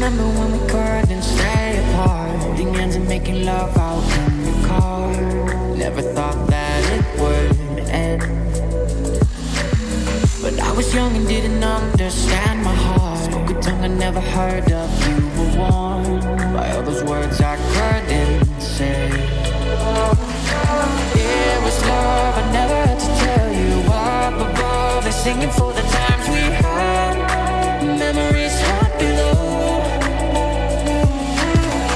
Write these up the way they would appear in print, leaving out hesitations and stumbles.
remember when we couldn't stay apart, holding hands and making love out in the car. Never thought that it would end, but I was young and didn't understand my heart. Spoke a tongue I never heard of. You were warm by all those words I couldn't say. It was love, I never had to tell you. Up above, they're singing for the times we had. Memories hot below.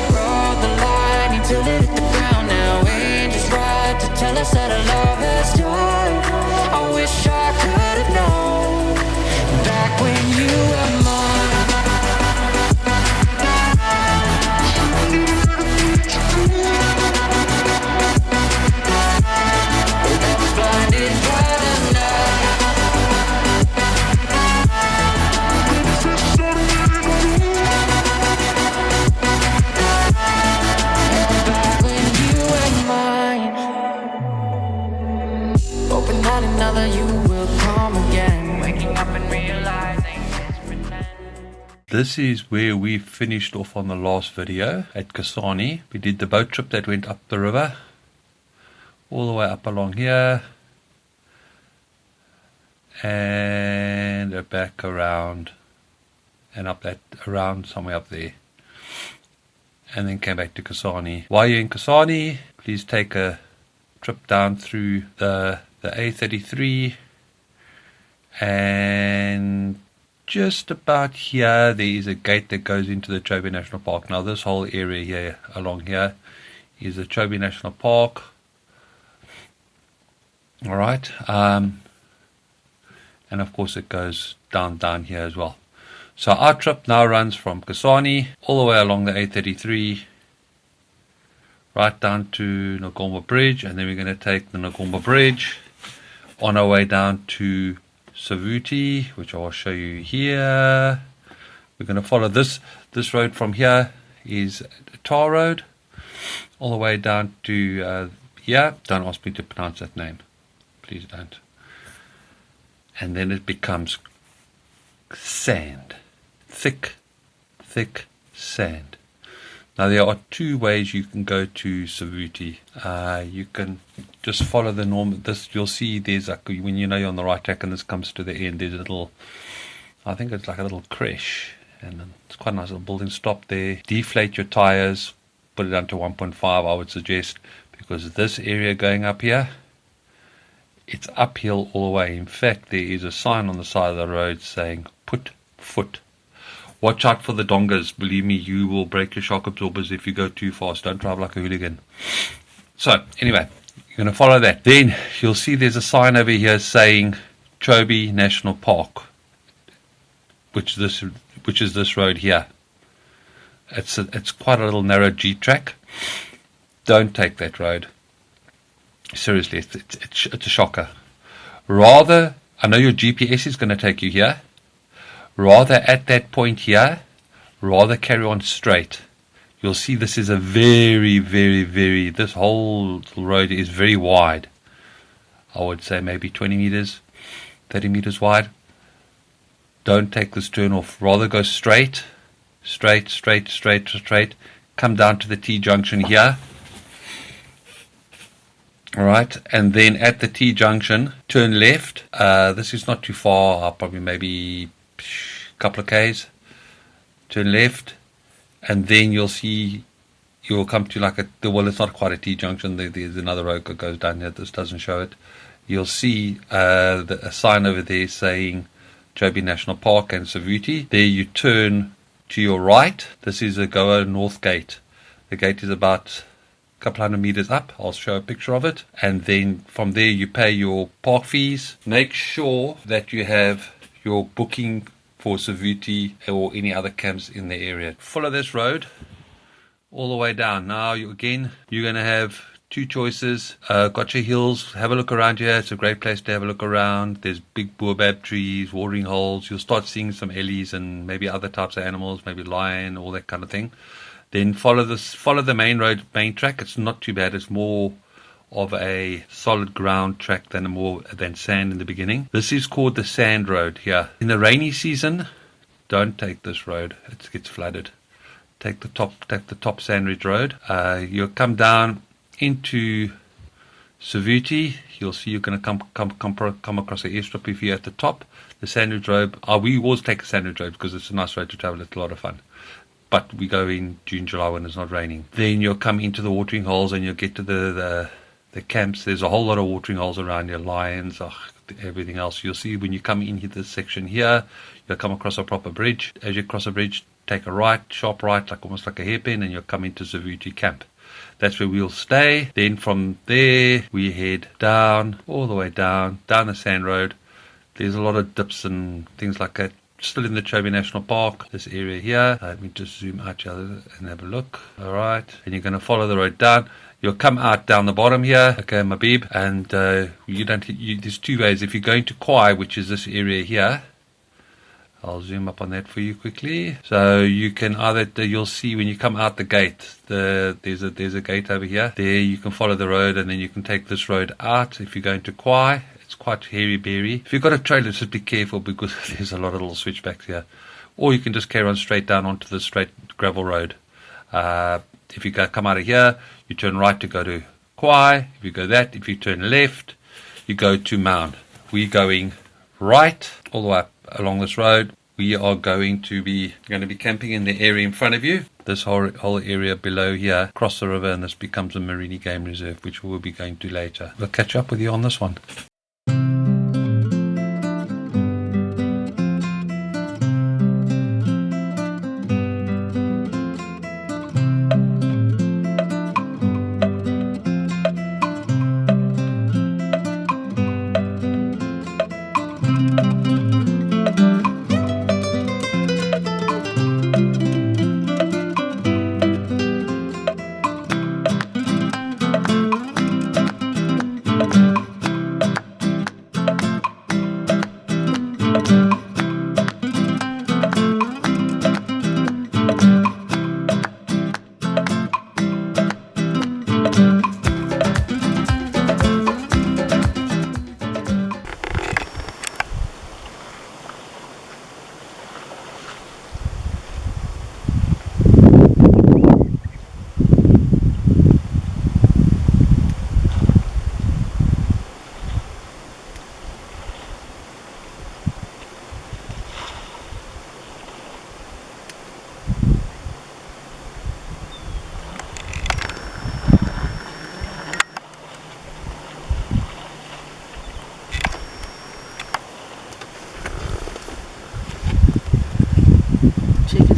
Draw the line until it hit the ground. Now ain't just right to tell us that our love has died. I wish I could have known back when you were mine. This is where we finished off on the last video at Kasane. We did the boat trip that went up the river, all the way up along here, and back around, and up that, around somewhere up there, and then came back to Kasane. While you're in Kasane, please take a trip down through the A33, and just about here there is a gate that goes into the Chobe National Park. Now this whole area here along here is the Chobe National Park. Alright, and of course it goes down here as well. So our trip now runs from Kasane all the way along the A33 right down to Ngomba Bridge, and then we're going to take the Ngomba Bridge on our way down to Savuti, which I will show you here. We're going to follow this road from here is a tar road all the way down to here. Don't ask me to pronounce that name, please don't. And then it becomes sand, thick sand. Now there are two ways you can go to Savuti. You can just follow the norm. You'll see there's like, when you know you're on the right track and this comes to the end, there's a little, I think it's like a little creche, and it's quite a nice little building. Stop there, deflate your tires, put it down to 1.5 I would suggest, because this area going up here, it's uphill all the way. In fact, there is a sign on the side of the road saying put foot. Watch out for the dongas. Believe me, you will break your shock absorbers if you go too fast. Don't drive like a hooligan. So, anyway, you're going to follow that. Then you'll see there's a sign over here saying Chobe National Park, which is this road here. It's quite a little narrow G track. Don't take that road. Seriously, it's a shocker. Rather, I know your GPS is going to take you here. Rather at that point here, rather carry on straight. You'll see this is a very, this whole road is very wide. I would say maybe 20 meters, 30 meters wide. Don't take this turn off. Rather go straight. Come down to the T-junction here. Alright, and then at the T-junction, turn left. This is not too far, probably maybe couple of k's, turn left, and then you'll come to like well, it's not quite a T-junction, there's another road that goes down here. This doesn't show it. You'll see a sign over there saying Chobe National Park and Savuti. There you turn to your right. This is a Goa North Gate. The gate is about a couple hundred meters up. I'll show a picture of it, and then from there you pay your park fees. Make sure that you have your booking for Savuti or any other camps in the area. Follow this road all the way down. Now you're going to have two choices. Gotcha Hills, have a look around here. It's a great place to have a look around. There's big baobab trees, watering holes. You'll start seeing some ellies and maybe other types of animals, maybe lion, all that kind of thing. Then follow the main track. It's not too bad. It's more of a solid ground track than sand in the beginning. This is called the sand road here. In the rainy season, don't take this road. It gets flooded. take the top Sandridge Road. You'll come down into Savuti. You'll see you're going to come across the airstrip if you're at the top. The Sandridge Road. We always take the Sandridge Road because it's a nice road to travel. It's a lot of fun. But we go in June, July when it's not raining. Then you'll come into the watering holes and you'll get to the camps. There's a whole lot of watering holes around here, lions, everything else. You'll see when you come in this section here, you'll come across a proper bridge. As you cross a bridge, take a right, sharp right, almost like a hairpin, and you'll come into Savuti camp. That's where we'll stay. Then from there, we head down, all the way down the sand road. There's a lot of dips and things like that. Still in the Chobe National Park, this area here. Let me just zoom out here and have a look. Alright, and you're going to follow the road down. You'll come out down the bottom here, okay, Mabib, and there's two ways. If you're going to Kwai, which is this area here, I'll zoom up on that for you quickly. So you can you'll see when you come out the gate, there's a gate over here. There you can follow the road, and then you can take this road out. If you're going to Kwai, it's quite hairy-berry. If you've got a trailer, just be careful because there's a lot of little switchbacks here. Or you can just carry on straight down onto the straight gravel road. If you come out of here, you turn right to go to Kwai. If you go if you turn left, you go to Maun. We're going right all the way up along this road. We are going to be camping in the area in front of you. This whole area below here, cross the river, and this becomes a Moremi Game Reserve, which we'll be going to later. We'll catch up with you on this one.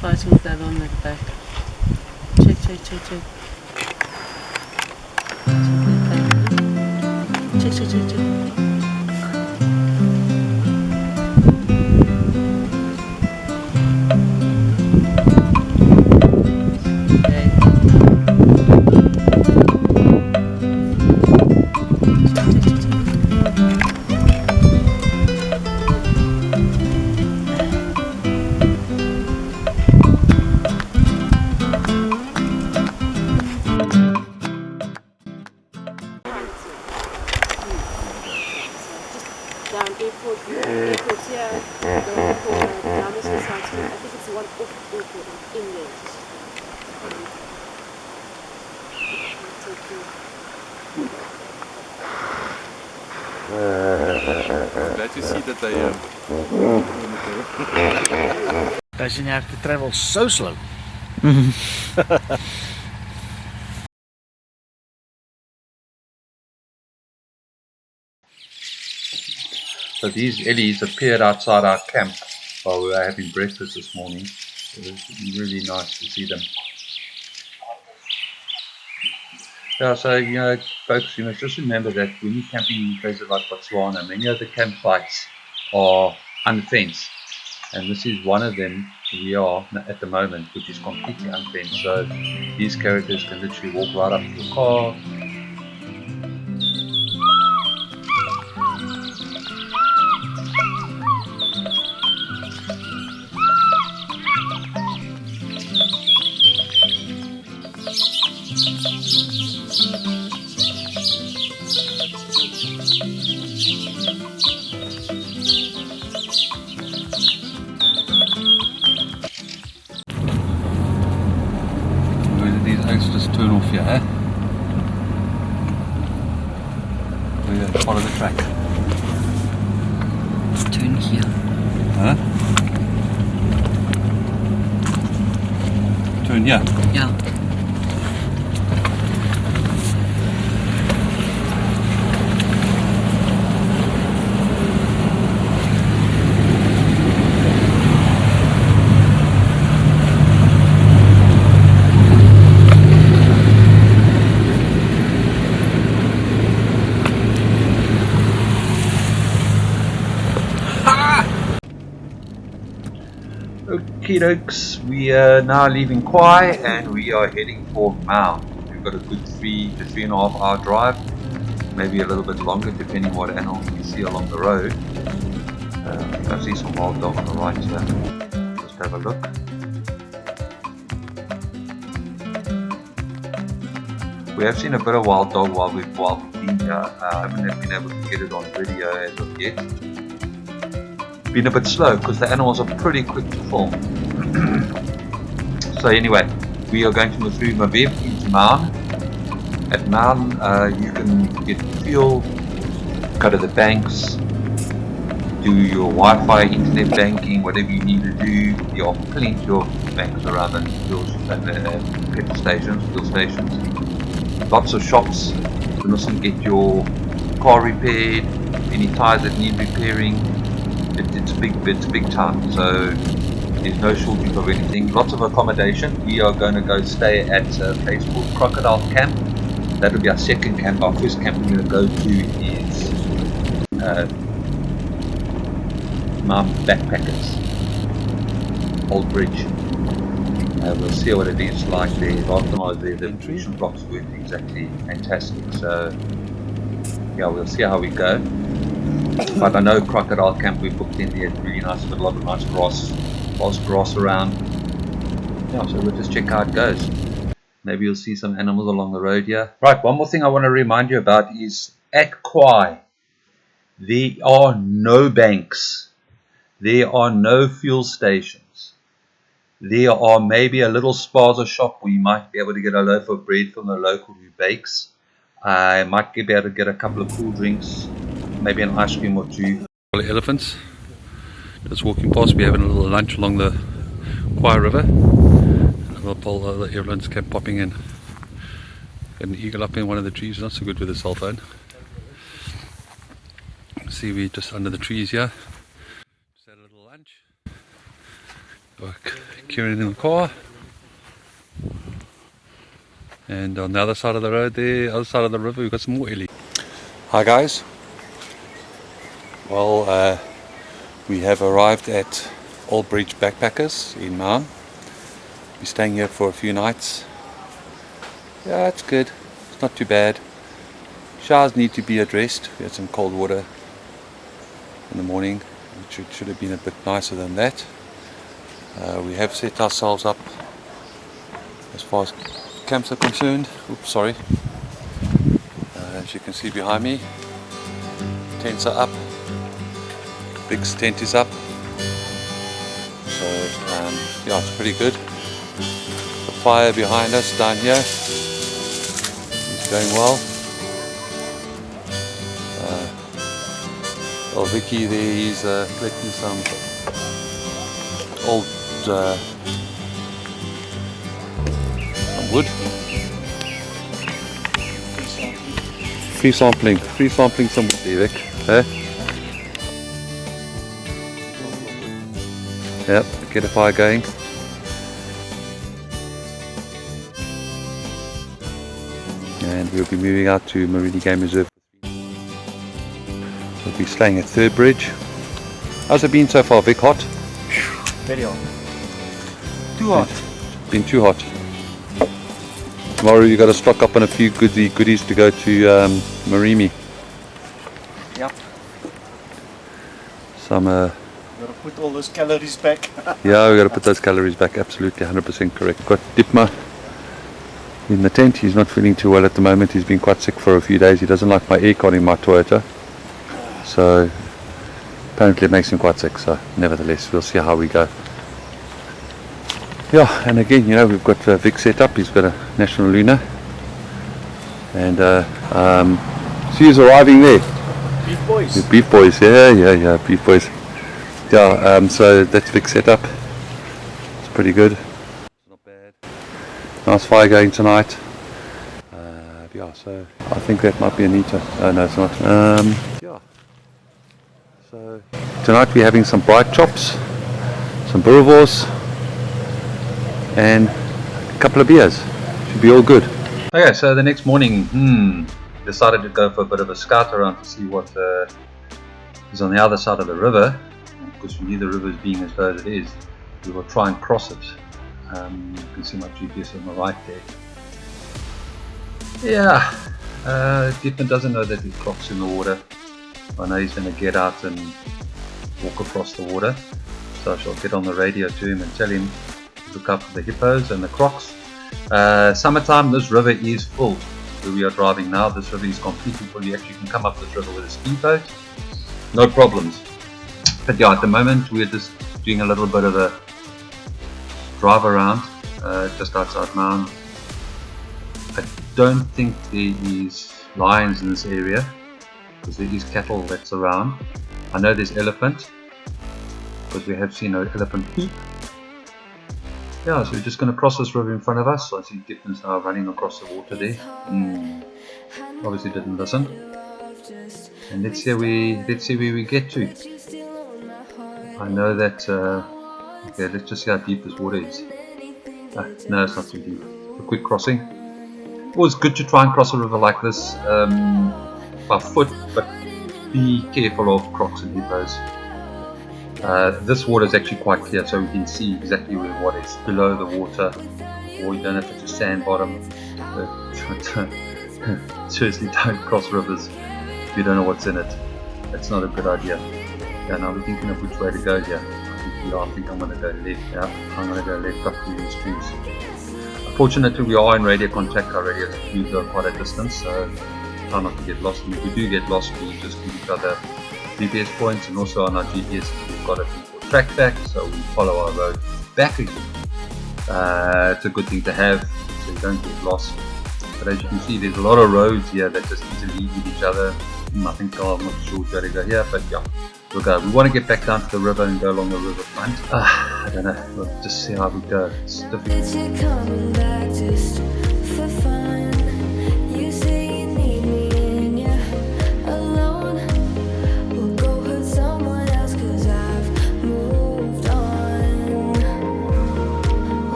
Fighting with that on the back. Check. Check. Down airport here, going for down this Southgate. I think it's the one off airport in there. I'm glad to see that they Doesn't have to travel so slow. So these Ellies appeared outside our camp while we were having breakfast this morning. It was really nice to see them. Yeah, so folks, you must just remember that when you're camping in places like Botswana, many of the campsites are unfenced, and this is one of them. We are at the moment, which is completely unfenced. So these characters can literally walk right up to your car. here, eh? We follow the track. Let's turn here. Huh? Turn here. Yeah. Okie dokes, we are now leaving Kwai and we are heading for Maun. We've got a good 3 to 3.5 hour drive, maybe a little bit longer depending what animals we see along the road. I think I see some wild dog on the right here. Just have a look. We have seen a bit of wild dog while we've been here. I haven't been able to get it on video as of yet. Been a bit slow because the animals are pretty quick to film. So anyway, we are going to move through Maviv into Maun. At Maun, you can get fuel, go to the banks, do your Wi-Fi, internet banking, whatever you need to do. There are plenty of banks around the petrol stations, fuel stations. Lots of shops. You can also get your car repaired, any tyres that need repairing. It's a big town, so there's no shortage of anything. Lots of accommodation. We are going to go stay at a place called Crocodile Camp. That will be our second camp. Our first camp we're going to go to is Maun Backpackers, Old Bridge. We'll see what it is like there. Last time I was there, the nutrition blocks weren't exactly fantastic. So yeah, we'll see how we go. But I know Crocodile Camp we booked in there. It's really nice, got a lot of nice grass around. Yeah, so we'll just check how it goes. Maybe you'll see some animals along the road here. Right, one more thing I want to remind you about is at Kwai, there are no banks. There are no fuel stations. There are maybe a little spaza shop where you might be able to get a loaf of bread from the local who bakes. I might be able to get a couple of cool drinks, maybe an ice cream or two. Elephants just walking past, we're having a little lunch along the Kwai River. The elephants kept popping in. Got an eagle up in one of the trees, not so good with the cell phone. See, we're just under the trees here. Just had a little lunch. Got Kieran in the car. And on the other side of the road there, other side of the river, we've got some more ellie. Hi guys. Well, we have arrived at Old Bridge Backpackers in Maun. We're staying here for a few nights. Yeah, it's good. It's not too bad. Showers need to be addressed. We had some cold water in the morning, which should have been a bit nicer than that. We have set ourselves up as far as camps are concerned. Oops, sorry. As you can see behind me, tents are up. Big tent is up. So yeah, it's pretty good. The fire behind us down here is going well. Well, Vicky there, he's collecting some old some wood. Free sampling some wood there, Vic. Yep, get a fire going. And we'll be moving out to Moremi Game Reserve. We'll be staying at Third Bridge. How's it been so far, Vic? Hot? Very hot. Too hot. Been too hot. Tomorrow you got to stock up on a few goodies to go to Moremi. Yep. Some Gotta put all those calories back. yeah, we got to put those calories back. Absolutely, 100% correct. Got Dipma in the tent. He's not feeling too well at the moment. He's been quite sick for a few days. He doesn't like my aircon in my Toyota, so apparently it makes him quite sick. So nevertheless, we'll see how we go. Yeah, and again, you know, we've got Vic set up. He's got a National Luna. And she's arriving there. Beef boys. The beef boys, yeah, beef boys. Yeah, so that's big setup. It's pretty good. It's not bad. Nice fire going tonight. Yeah, so I think that might be Anita. Oh no, it's not. Yeah. So tonight we're having some bright chops, some boerewors, and a couple of beers. Should be all good. Okay, so the next morning, decided to go for a bit of a scout around to see what is on the other side of the river. Because we knew the river being as low as it is, we will try and cross it. You can see my GPS on the right there. Yeah, Dietmar doesn't know that there's crocs in the water. I know he's going to get out and walk across the water, so I shall get on the radio to him and tell him to look out for the hippos and the crocs. Summertime, this river is full. Where we are driving now, this river is completely full. You actually can come up this river with a speedboat, no problems. But yeah, at the moment we're just doing a little bit of a drive around just outside Maun. I don't think there is lions in this area because there is cattle that's around. I know there's elephant because we have seen an elephant poop. Yeah, so we're just going to cross this river in front of us. So I see Dietmar's now running across the water there. Obviously didn't listen. And let's see where we get to. I know that. Okay, let's just see how deep this water is. No, it's not too deep. A quick crossing. Always good to try and cross a river like this by foot, but be careful of crocs and hippos. This water is actually quite clear, so we can see exactly where what is below the water, or you don't have to just sand bottom. Seriously, don't cross rivers if you don't know what's in it. That's not a good idea. Yeah, now we're thinking of which way to go here. I think I'm going to go left. Yeah, I'm going to go left up through these trees. Fortunately, we are in radio contact. Our radios do go quite a distance, so try not to get lost. And if we do get lost, we just give each other GPS points, and also on our GPS we've got a thing called track back, so we follow our road back again. It's a good thing to have so you don't get lost. But as you can see, there's a lot of roads here that just easily lead each other. I think I'm not sure where to go here, but yeah, we'll go. We want to get back down to the river and go along the river front. I don't know, we'll just see how we go. It's difficult.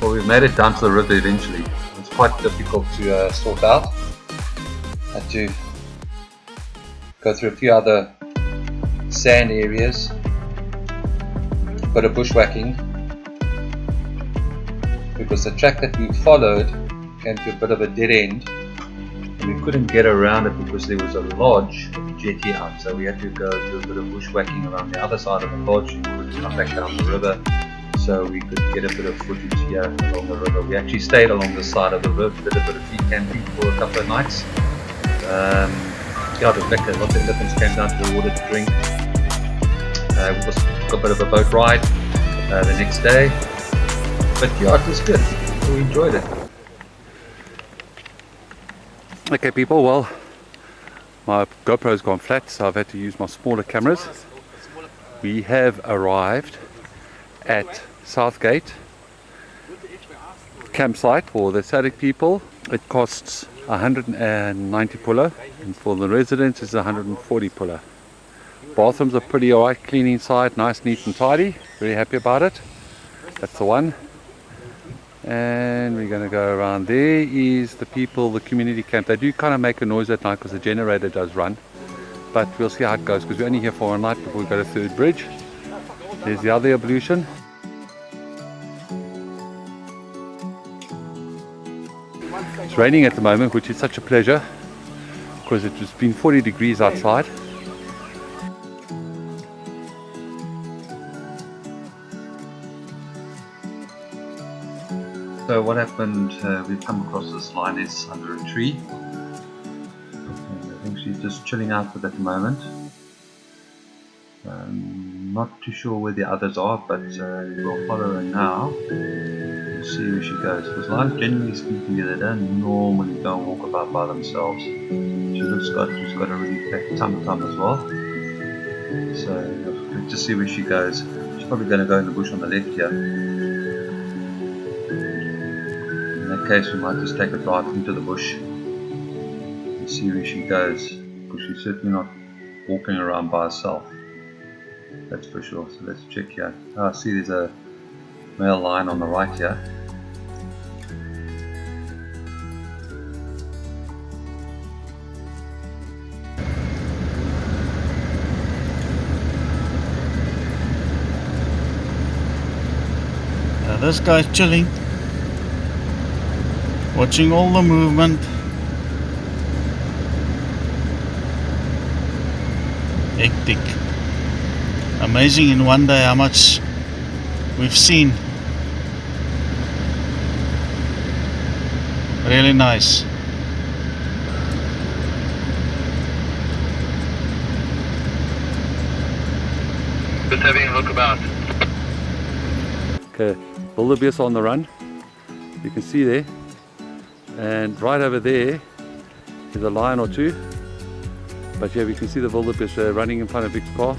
Well, we've made it down to the river eventually. It's quite difficult to sort out. Had to go through a few other sand areas, a bit of bushwhacking, because the track that we followed came to a bit of a dead end and we couldn't get around it because there was a lodge with a jetty out, so we had to go do a bit of bushwhacking around the other side of the lodge in order to come back down the river, so we could get a bit of footage here along the river. We actually stayed along the side of the river, did a bit of free camping for a couple of nights. Yeah, it was lekker. Lots of elephants came down to the water to drink. We also got a bit of a boat ride the next day. But yeah, it was good. We enjoyed it. Okay people, well, my GoPro's gone flat, so I've had to use my smaller cameras. We have arrived at Southgate campsite for the Savuti people. It costs 190 pulla, and for the residents it's 140 pulla. Bathrooms are pretty alright, clean inside, nice, neat and tidy. Very happy about it. That's the one. And we're going to go around. There is the people, the community camp. They do kind of make a noise at night because the generator does run. but we'll see how it goes because we're only here for one night before we go to Third Bridge. There's the other evolution. It's raining at the moment, which is such a pleasure because it has been 40 degrees outside. So what happened, we've come across this lioness under a tree. And I think she's just chilling out with it at the moment. Not too sure where the others are, but we'll follow her now and see where she goes. Because lions, generally speaking, they don't normally go and walk about by themselves. She's got a really fat tum-tum as well. So let's just see where she goes. She's probably going to go in the bush on the left here. In that case, we might just take a drive into the bush and see where she goes. Because she's certainly not walking around by herself. That's for sure. So let's check here. Oh, I see there's a male lion on the right here. Now this guy's chilling, watching all the movement. Hectic. Amazing in one day how much we've seen. Really nice. Just having a look about. Okay, wildebeest on the run. You can see there. And right over there is a lion or two. But yeah, we can see the wildebeest running in front of Vic's car.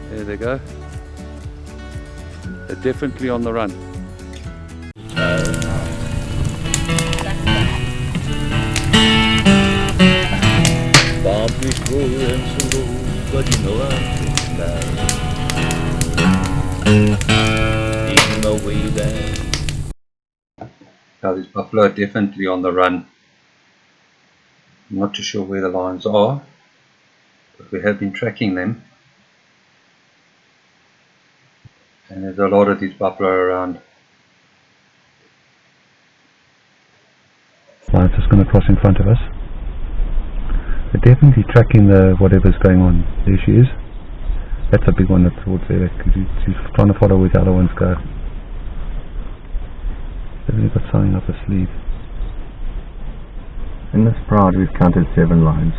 There they go. They're definitely on the run. Now these buffalo are definitely on the run. I'm not too sure where the lions are, but we have been tracking them. And there's a lot of these buffalo around. Lion's just going to cross in front of us. They're definitely tracking whatever's going on. There she is. That's a big one that's towards there. She's trying to follow where the other ones go. Definitely got something up her sleeve. In this pride we've counted 7 lions.